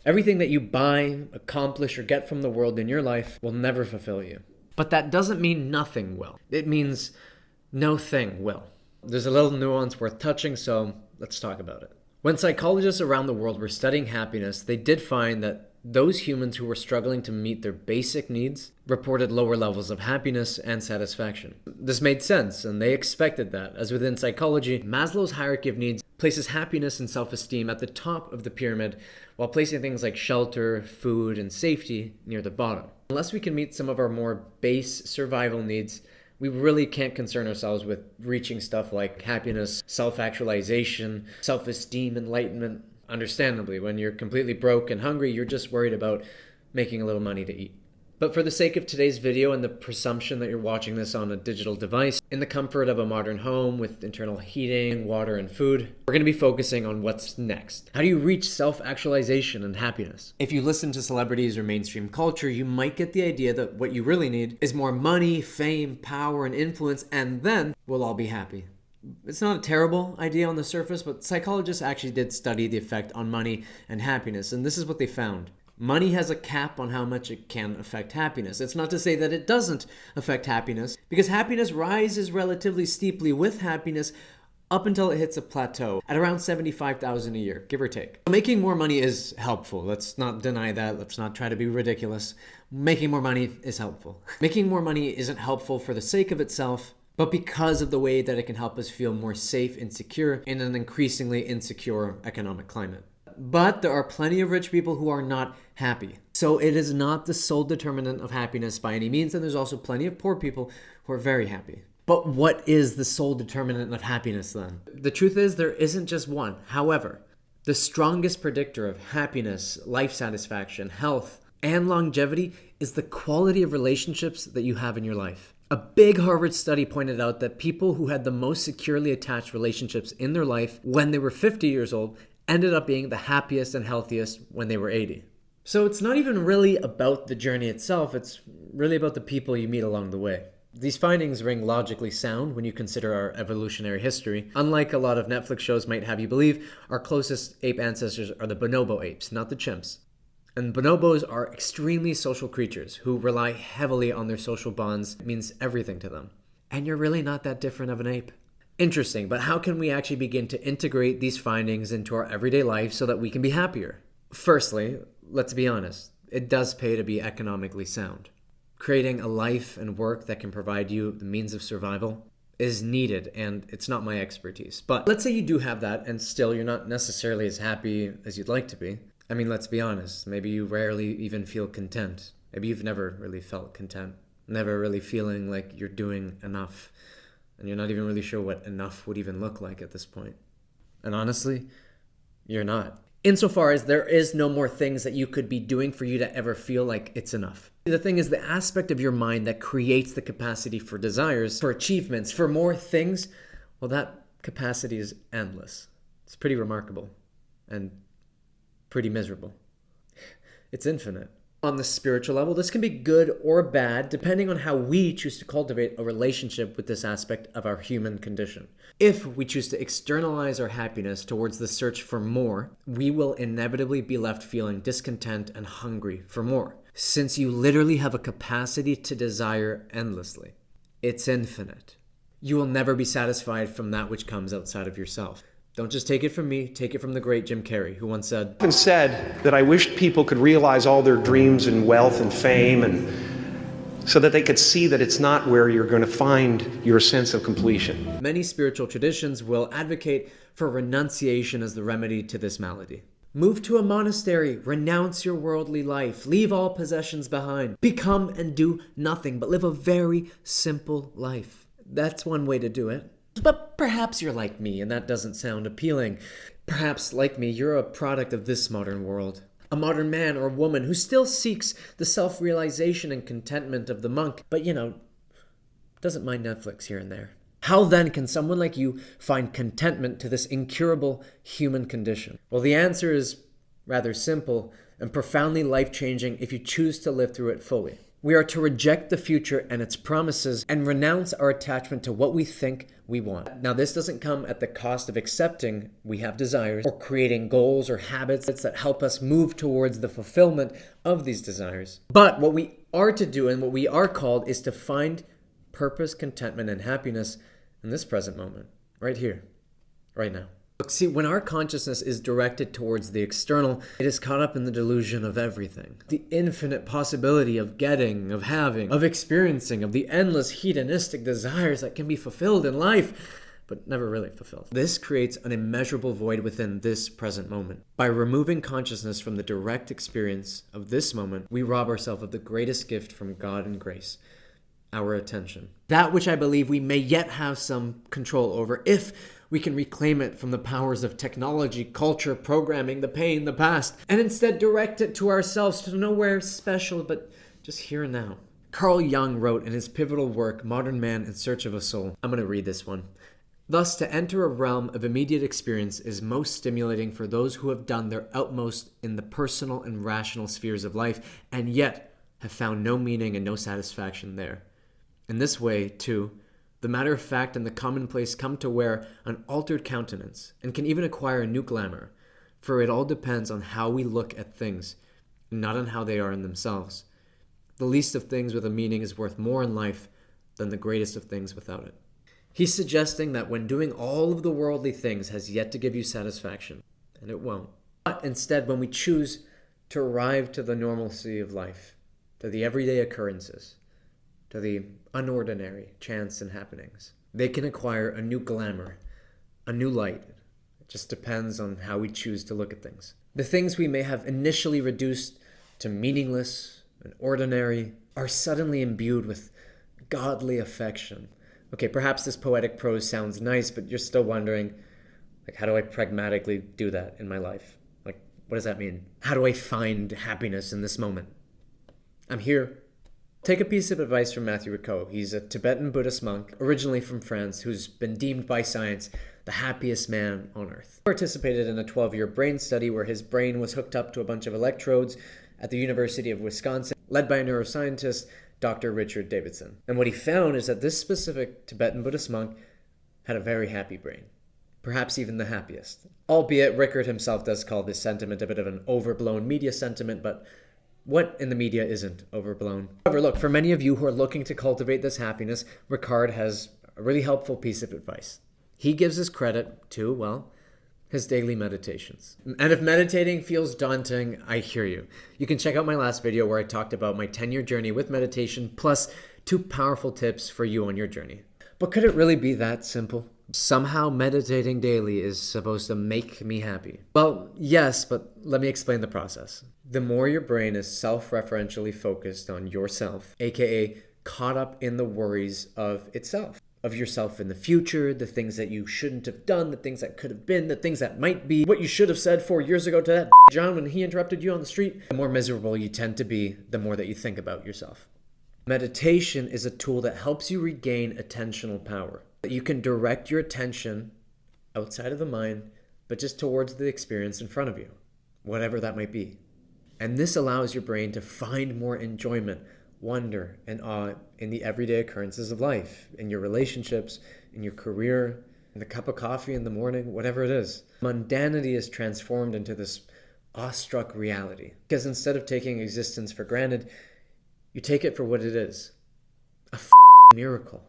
Everything that you buy, accomplish, or get from the world in your life will never fulfill you. But that doesn't mean nothing will. It means no thing will. There's a little nuance worth touching, so let's talk about it. When psychologists around the world were studying happiness, they did find that those humans who were struggling to meet their basic needs reported lower levels of happiness and satisfaction. This made sense, and they expected that, as within psychology, Maslow's hierarchy of needs places happiness and self-esteem at the top of the pyramid, while placing things like shelter, food, and safety near the bottom. Unless we can meet some of our more base survival needs, we really can't concern ourselves with reaching stuff like happiness, self-actualization, self-esteem, enlightenment. Understandably, when you're completely broke and hungry, you're just worried about making a little money to eat. But for the sake of today's video and the presumption that you're watching this on a digital device, in the comfort of a modern home with internal heating, water, and food, we're going to be focusing on what's next. How do you reach self-actualization and happiness? If you listen to celebrities or mainstream culture, you might get the idea that what you really need is more money, fame, power, and influence, and then we'll all be happy. It's not a terrible idea on the surface, but psychologists actually did study the effect on money and happiness, and this is what they found. Money has a cap on how much it can affect happiness. It's not to say that it doesn't affect happiness, because happiness rises relatively steeply with happiness up until it hits a plateau at around $75,000 a year, give or take. Making more money is helpful. Let's not deny that. Let's not try to be ridiculous. Making more money is helpful. Making more money isn't helpful for the sake of itself, but because of the way that it can help us feel more safe and secure in an increasingly insecure economic climate. But there are plenty of rich people who are not happy. So it is not the sole determinant of happiness by any means, and there's also plenty of poor people who are very happy. But what is the sole determinant of happiness then? The truth is there isn't just one. However, the strongest predictor of happiness, life satisfaction, health, and longevity is the quality of relationships that you have in your life. A big Harvard study pointed out that people who had the most securely attached relationships in their life when they were 50 years old ended up being the happiest and healthiest when they were 80. So it's not even really about the journey itself, it's really about the people you meet along the way. These findings ring logically sound when you consider our evolutionary history. Unlike a lot of Netflix shows might have you believe, our closest ape ancestors are the bonobo apes, not the chimps. And bonobos are extremely social creatures who rely heavily on their social bonds. It means everything to them. And you're really not that different of an ape. Interesting, but how can we actually begin to integrate these findings into our everyday life so that we can be happier? Firstly, let's be honest, it does pay to be economically sound. Creating a life and work that can provide you the means of survival is needed, and it's not my expertise. But let's say you do have that and still you're not necessarily as happy as you'd like to be. I mean, let's be honest, maybe you rarely even feel content. Maybe you've never really felt content, never really feeling like you're doing enough, and you're not even really sure what enough would even look like at this point. And honestly, you're not. Insofar as there is no more things that you could be doing for you to ever feel like it's enough. The thing is, the aspect of your mind that creates the capacity for desires, for achievements, for more things, well, that capacity is endless. It's pretty remarkable and pretty miserable. It's infinite. On the spiritual level, this can be good or bad depending on how we choose to cultivate a relationship with this aspect of our human condition. If we choose to externalize our happiness towards the search for more, we will inevitably be left feeling discontent and hungry for more, since you literally have a capacity to desire endlessly. It's infinite. You will never be satisfied from that which comes outside of yourself. Don't just take it from me, take it from the great Jim Carrey, who once said, I've said that I wished people could realize all their dreams and wealth and fame, and so that they could see that it's not where you're going to find your sense of completion. Many spiritual traditions will advocate for renunciation as the remedy to this malady. Move to a monastery, renounce your worldly life, leave all possessions behind, become and do nothing, but live a very simple life. That's one way to do it. But perhaps you're like me and that doesn't sound appealing. Perhaps, like me, you're a product of this modern world. A modern man or woman who still seeks the self-realization and contentment of the monk, but doesn't mind Netflix here and there. How then can someone like you find contentment to this incurable human condition? Well, the answer is rather simple and profoundly life-changing if you choose to live through it fully. We are to reject the future and its promises and renounce our attachment to what we think we want. Now, this doesn't come at the cost of accepting we have desires or creating goals or habits that help us move towards the fulfillment of these desires. But what we are to do and what we are called is to find purpose, contentment, and happiness in this present moment, right here, right now. Look, see, when our consciousness is directed towards the external, it is caught up in the delusion of everything. The infinite possibility of getting, of having, of experiencing, of the endless hedonistic desires that can be fulfilled in life, but never really fulfilled. This creates an immeasurable void within this present moment. By removing consciousness from the direct experience of this moment, we rob ourselves of the greatest gift from God and grace, our attention. That which I believe we may yet have some control over if we can reclaim it from the powers of technology, culture, programming, the pain, the past, and instead direct it to ourselves, to nowhere special, but just here and now. Carl Jung wrote in his pivotal work, Modern Man in Search of a Soul. I'm going to read this one. Thus, to enter a realm of immediate experience is most stimulating for those who have done their utmost in the personal and rational spheres of life, and yet have found no meaning and no satisfaction there. In this way, too, the matter of fact and the commonplace come to wear an altered countenance and can even acquire a new glamour, for it all depends on how we look at things, not on how they are in themselves. The least of things with a meaning is worth more in life than the greatest of things without it. He's suggesting that when doing all of the worldly things has yet to give you satisfaction, and it won't, but instead when we choose to arrive to the normalcy of life, to the everyday occurrences, to the unordinary chance and happenings, they can acquire a new glamour, a new light. It just depends on how we choose to look at things. The things we may have initially reduced to meaningless and ordinary are suddenly imbued with godly affection. Okay, perhaps this poetic prose sounds nice, but you're still wondering, how do I pragmatically do that in my life? What does that mean? How do I find happiness in this moment? I'm here. Take a piece of advice from Matthew Ricot. He's a Tibetan Buddhist monk, originally from France, who's been deemed by science the happiest man on earth. He participated in a 12-year brain study where his brain was hooked up to a bunch of electrodes at the University of Wisconsin, led by a neuroscientist, Dr. Richard Davidson. And what he found is that this specific Tibetan Buddhist monk had a very happy brain, perhaps even the happiest. Albeit Rickard himself does call this sentiment a bit of an overblown media sentiment, but what in the media isn't overblown? However, look, for many of you who are looking to cultivate this happiness, Ricard has a really helpful piece of advice. He gives his credit to, well, his daily meditations. And if meditating feels daunting, I hear you. You can check out my last video where I talked about my 10-year journey with meditation, plus 2 powerful tips for you on your journey. But could it really be that simple? Somehow meditating daily is supposed to make me happy. Well, yes, but let me explain the process. The more your brain is self-referentially focused on yourself, aka caught up in the worries of itself, of yourself in the future, the things that you shouldn't have done, the things that could have been, the things that might be, what you should have said 4 years ago to that John when he interrupted you on the street, the more miserable you tend to be, the more that you think about yourself. Meditation is a tool that helps you regain attentional power. You can direct your attention outside of the mind, but just towards the experience in front of you, whatever that might be. And this allows your brain to find more enjoyment, wonder, and awe in the everyday occurrences of life, in your relationships, in your career, in the cup of coffee in the morning, whatever it is. Mundanity is transformed into this awestruck reality. Because instead of taking existence for granted, you take it for what it is. A miracle.